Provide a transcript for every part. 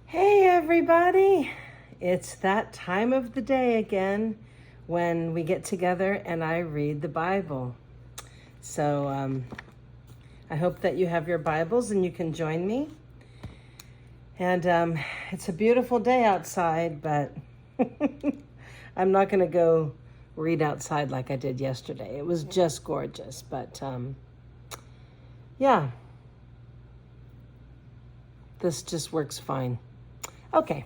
Hey everybody! It's that time of the day again when we get together and I read the Bible. So I hope that you have your Bibles and you can join me. And it's a beautiful day outside, but I'm not going to go read outside like I did yesterday. It was just gorgeous, but yeah, this just works fine. Okay,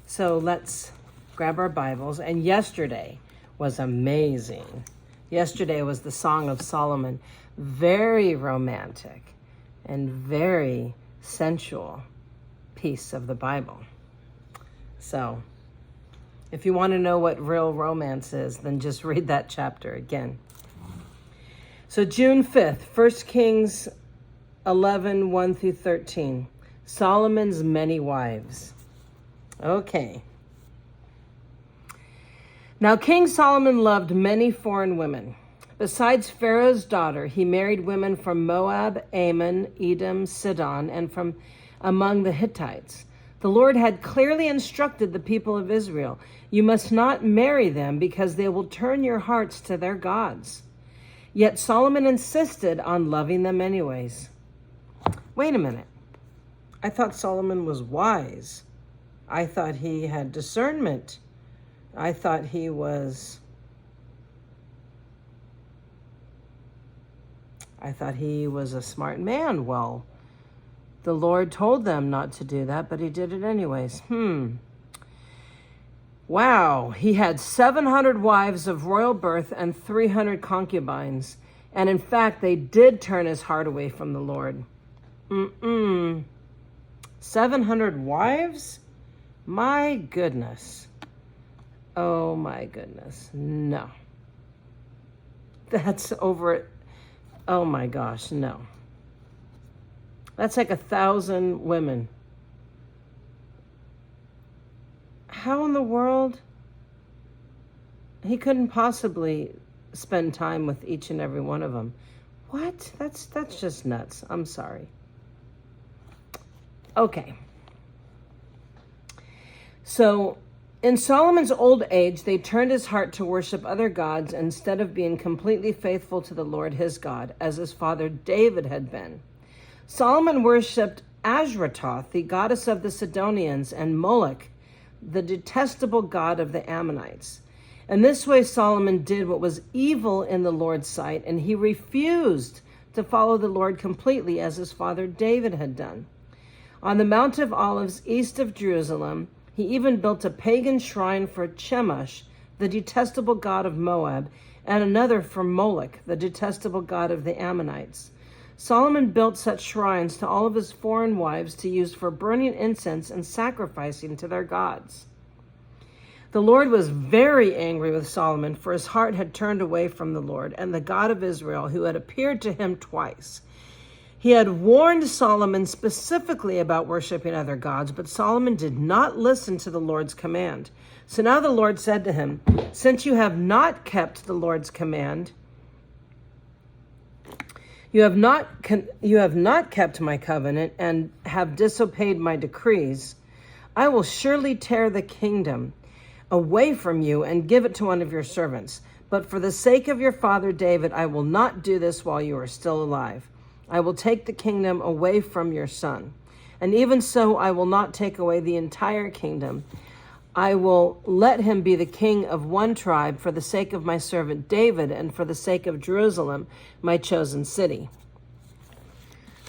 so let's grab our Bibles. And yesterday was amazing. Yesterday was the Song of Solomon. Very romantic and very sensual piece of the Bible. So if you want to know what real romance is, then just read that chapter again. So June 5th, 1 Kings 11, 1 through 13. Solomon's many wives. Okay. Now King Solomon loved many foreign women. Besides Pharaoh's daughter, he married women from Moab, Ammon, Edom, Sidon, and from among the Hittites. The Lord had clearly instructed the people of Israel, "You must not marry them because they will turn your hearts to their gods." Yet Solomon insisted on loving them anyways. Wait a minute. I thought Solomon was wise. I thought he had discernment. I thought he was a smart man. Well, the Lord told them not to do that, but he did it anyways. Wow, he had 700 wives of royal birth and 300 concubines. And in fact, they did turn his heart away from the Lord. 700 wives? My goodness. Oh my goodness. No. That's over. Oh my gosh, no. That's like 1,000 women. How in the world? He couldn't possibly spend time with each and every one of them. What? That's just nuts. I'm sorry. Okay. So, in Solomon's old age, they turned his heart to worship other gods instead of being completely faithful to the Lord his God, as his father David had been. Solomon worshipped Ashtaroth, the goddess of the Sidonians, and Moloch, the detestable god of the Ammonites. In this way, Solomon did what was evil in the Lord's sight, and he refused to follow the Lord completely as his father David had done. On the Mount of Olives east of Jerusalem, he even built a pagan shrine for Chemosh, the detestable god of Moab, and another for Moloch, the detestable god of the Ammonites. Solomon built such shrines to all of his foreign wives to use for burning incense and sacrificing to their gods. The Lord was very angry with Solomon, for his heart had turned away from the Lord and the God of Israel, who had appeared to him twice. He had warned Solomon specifically about worshiping other gods, but Solomon did not listen to the Lord's command. So now the Lord said to him, "Since you have not kept the Lord's command, you have not kept my covenant and have disobeyed my decrees, I will surely tear the kingdom away from you and give it to one of your servants. But for the sake of your father David, I will not do this while you are still alive. I will take the kingdom away from your son. And even so, I will not take away the entire kingdom. I will let him be the king of one tribe for the sake of my servant David and for the sake of Jerusalem, my chosen city."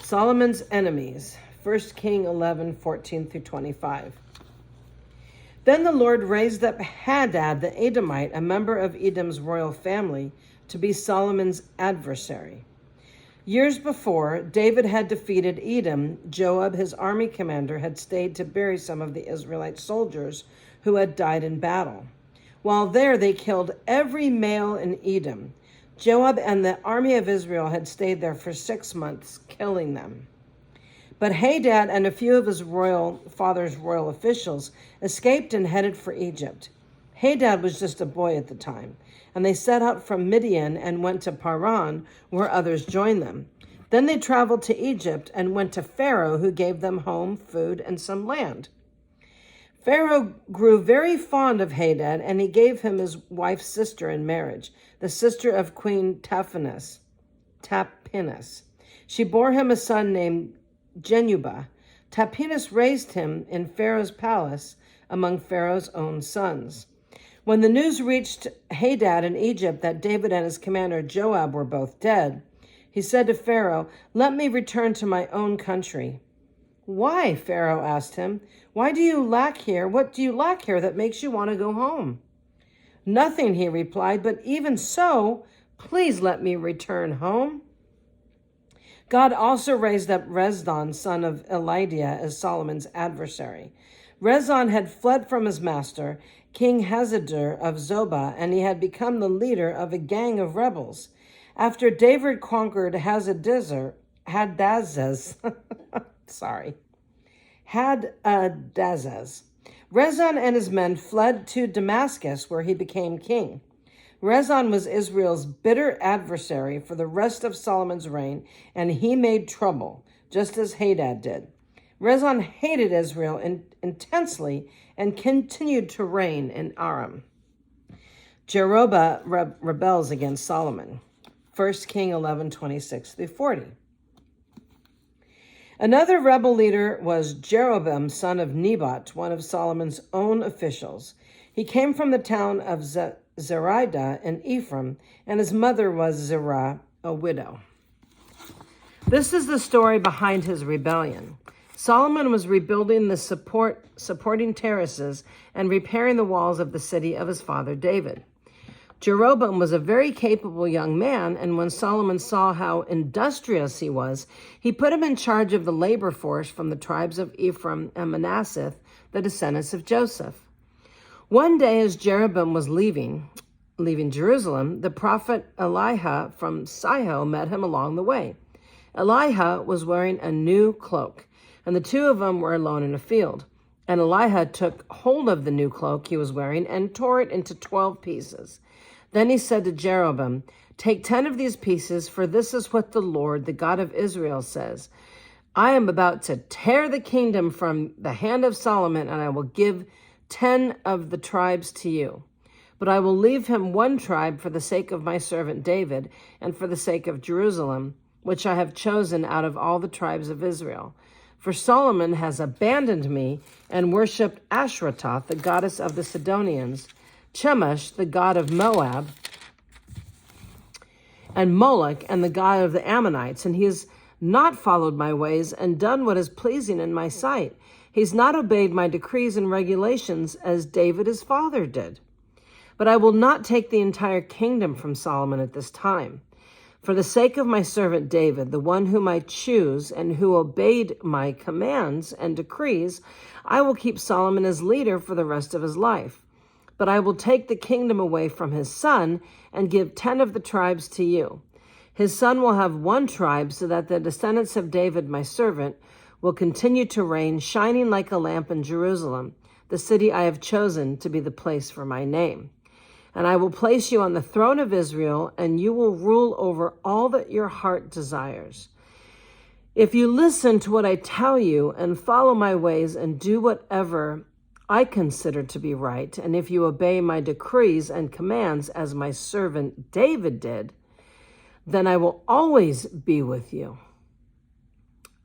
Solomon's enemies, 1 King 11, 14 through 25. Then the Lord raised up Hadad the Edomite, a member of Edom's royal family, to be Solomon's adversary. Years before, David had defeated Edom. Joab, his army commander, had stayed to bury some of the Israelite soldiers who had died in battle. While there, they killed every male in Edom. Joab and the army of Israel had stayed there for 6 months, killing them. But Hadad and a few of his father's royal officials escaped and headed for Egypt. Hadad was just a boy at the time, and they set out from Midian and went to Paran, where others joined them. Then they traveled to Egypt and went to Pharaoh, who gave them home, food, and some land. Pharaoh grew very fond of Hadad, and he gave him his wife's sister in marriage, the sister of Queen Taphinas. She bore him a son named Genubah. Taphinas raised him in Pharaoh's palace among Pharaoh's own sons. When the news reached Hadad in Egypt that David and his commander Joab were both dead, he said to Pharaoh, "Let me return to my own country." "Why?" Pharaoh asked him. "Why do you lack here? What do you lack here that makes you want to go home?" "Nothing," he replied, "but even so, please let me return home." God also raised up Rezon, son of Elidiah, as Solomon's adversary. Rezon had fled from his master, King Hazadar of Zobah, and he had become the leader of a gang of rebels. After David conquered Hadazaz, Rezon and his men fled to Damascus, where he became king. Rezon was Israel's bitter adversary for the rest of Solomon's reign, and he made trouble, just as Hadad did. Rezon hated Israel intensely and continued to reign in Aram. Jeroboam rebels against Solomon. 1 King 11:26-40. Another rebel leader was Jeroboam, son of Nebat, one of Solomon's own officials. He came from the town of Zeridah in Ephraim, and his mother was Zerah, a widow. This is the story behind his rebellion. Solomon was rebuilding the supporting terraces and repairing the walls of the city of his father David. Jeroboam was a very capable young man, and when Solomon saw how industrious he was, he put him in charge of the labor force from the tribes of Ephraim and Manasseh, the descendants of Joseph. One day, as Jeroboam was leaving Jerusalem, the prophet Eliah from Silo met him along the way. Eliah was wearing a new cloak, and the two of them were alone in a field. And Eliah took hold of the new cloak he was wearing and tore it into 12 pieces. Then he said to Jeroboam, "Take 10 of these pieces, for this is what the Lord, the God of Israel, says. I am about to tear the kingdom from the hand of Solomon, and I will give 10 of the tribes to you. But I will leave him 1 tribe for the sake of my servant David, and for the sake of Jerusalem, which I have chosen out of all the tribes of Israel. For Solomon has abandoned me and worshipped Ashtaroth, the goddess of the Sidonians, Chemosh, the god of Moab, and Moloch, and the god of the Ammonites. And he has not followed my ways and done what is pleasing in my sight. He's not obeyed my decrees and regulations as David his father did. But I will not take the entire kingdom from Solomon at this time. For the sake of my servant David, the one whom I choose and who obeyed my commands and decrees, I will keep Solomon as leader for the rest of his life. But I will take the kingdom away from his son and give 10 of the tribes to you. His son will have 1 tribe, so that the descendants of David, my servant, will continue to reign, shining like a lamp in Jerusalem, the city I have chosen to be the place for my name. And I will place you on the throne of Israel, and you will rule over all that your heart desires. If you listen to what I tell you and follow my ways and do whatever I consider to be right, and if you obey my decrees and commands as my servant David did, then I will always be with you.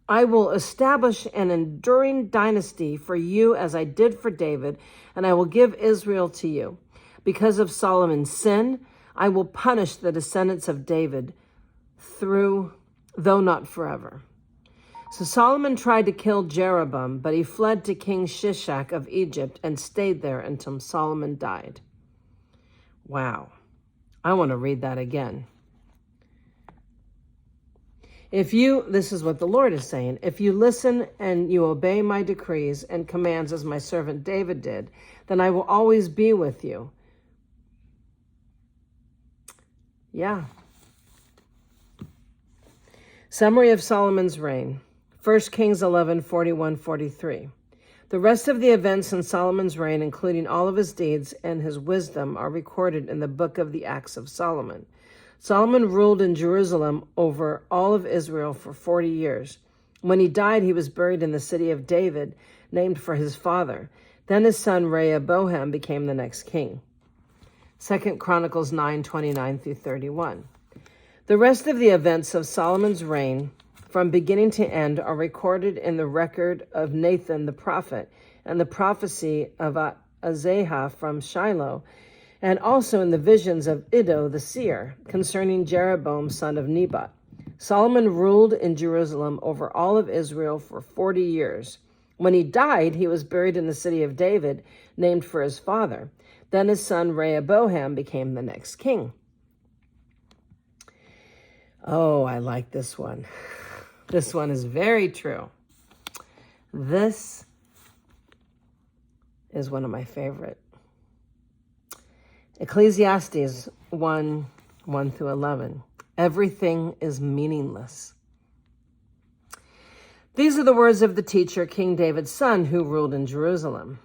I will establish an enduring dynasty for you as I did for David, and I will give Israel to you. Because of Solomon's sin, I will punish the descendants of David though not forever." So Solomon tried to kill Jeroboam, but he fled to King Shishak of Egypt and stayed there until Solomon died. Wow. I want to read that again. This is what the Lord is saying, if you listen and you obey my decrees and commands as my servant David did, then I will always be with you. Yeah. Summary of Solomon's reign. 1 Kings 11:41-43. The rest of the events in Solomon's reign, including all of his deeds and his wisdom, are recorded in the book of the Acts of Solomon. Solomon ruled in Jerusalem over all of Israel for 40 years. When he died, he was buried in the city of David, named for his father. Then his son Rehoboam became the next king. 2 Chronicles 9:29 through 31. The rest of the events of Solomon's reign, from beginning to end, are recorded in the record of Nathan the prophet and the prophecy of Isaiah from Shiloh, and also in the visions of Iddo the seer concerning Jeroboam son of Nebat. Solomon ruled in Jerusalem over all of Israel for 40 years. When he died, he was buried in the city of David, named for his father. Then his son Rehoboam became the next king. Oh, I like this one. This one is very true. This is one of my favorite. Ecclesiastes 1 through 11. Everything is meaningless. These are the words of the teacher, King David's son, who ruled in Jerusalem.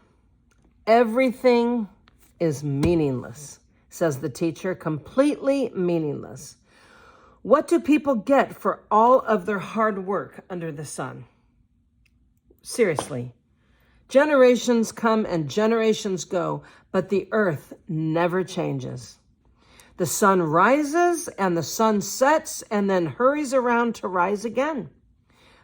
Everything is meaningless, says the teacher, completely meaningless. What do people get for all of their hard work under the sun? Seriously. Generations come and generations go, but the earth never changes. The sun rises and the sun sets and then hurries around to rise again.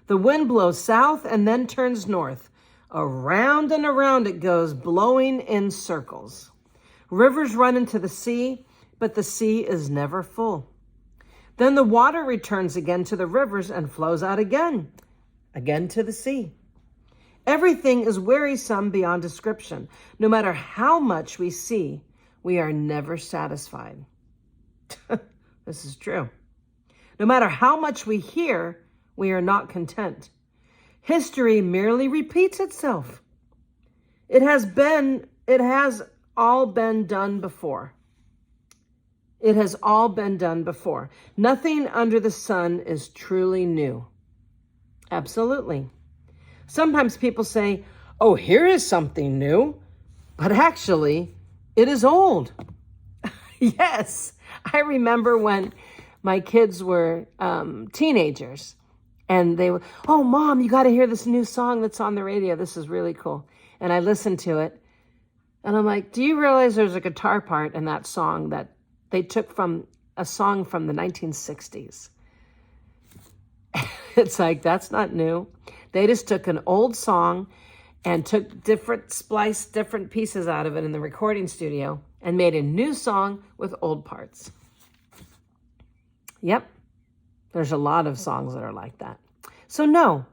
The wind blows south and then turns north. Around and around it goes, blowing in circles. Rivers run into the sea, but the sea is never full. Then the water returns again to the rivers and flows out again to the sea. Everything is wearisome beyond description. No matter how much we see, we are never satisfied. This is true. No matter how much we hear, we are not content. History merely repeats itself. It has all been done before. It has all been done before. Nothing under the sun is truly new. Absolutely. Sometimes people say, oh, here is something new, but actually it is old. Yes, I remember when my kids were teenagers and they were, oh, Mom, you got to hear this new song that's on the radio. This is really cool. And I listened to it and I'm like, do you realize there's a guitar part in that song that they took from a song from the 1960s? It's like, that's not new. They just took an old song and spliced different pieces out of it in the recording studio and made a new song with old parts. Yep, there's a lot of songs that are like that. So no,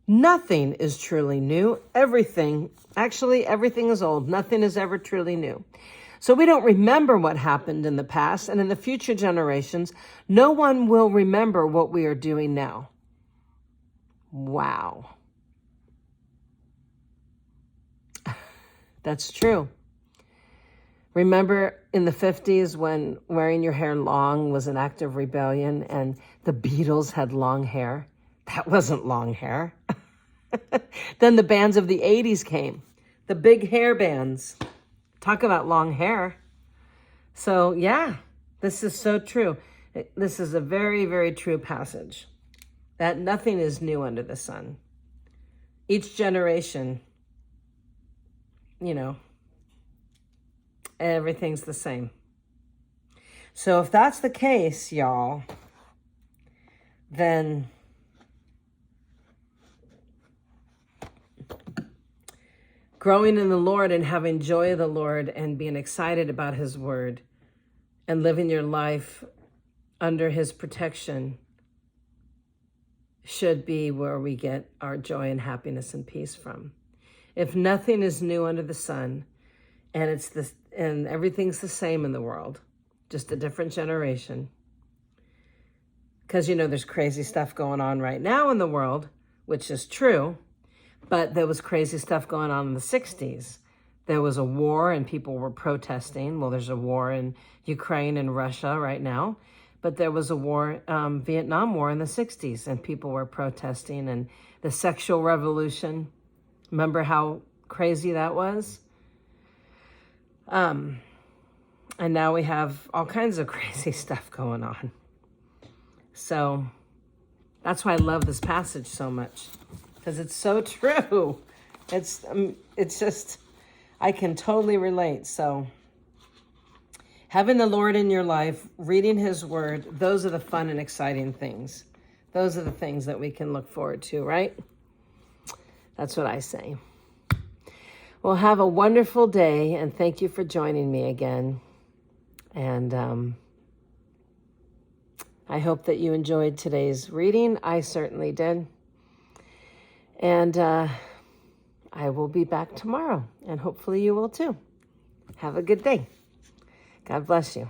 nothing is truly new. Everything is old. Nothing is ever truly new. So we don't remember what happened in the past, and in the future generations, no one will remember what we are doing now. Wow. That's true. Remember in the 50s when wearing your hair long was an act of rebellion and the Beatles had long hair? That wasn't long hair. Then the bands of the 80s came, the big hair bands. Talk about long hair. So yeah, this is so true. This is a very, very true passage, that nothing is new under the sun. Each generation, everything's the same. So if that's the case, y'all, then growing in the Lord and having joy of the Lord and being excited about his word and living your life under his protection should be where we get our joy and happiness and peace from. If nothing is new under the sun and everything's the same in the world, just a different generation. Because, there's crazy stuff going on right now in the world, which is true, but there was crazy stuff going on in the 60s. There was a war and people were protesting. Well, there's a war in Ukraine and Russia right now, but there was a war, Vietnam War in the 60s, and people were protesting, and the sexual revolution. Remember how crazy that was? And now we have all kinds of crazy stuff going on. So that's why I love this passage so much, because it's so true. It's just, I can totally relate. So having the Lord in your life, reading his word, those are the fun and exciting things. Those are the things that we can look forward to, right? That's what I say. Well, have a wonderful day, and thank you for joining me again. And I hope that you enjoyed today's reading. I certainly did. And I will be back tomorrow, and hopefully you will too. Have a good day. God bless you.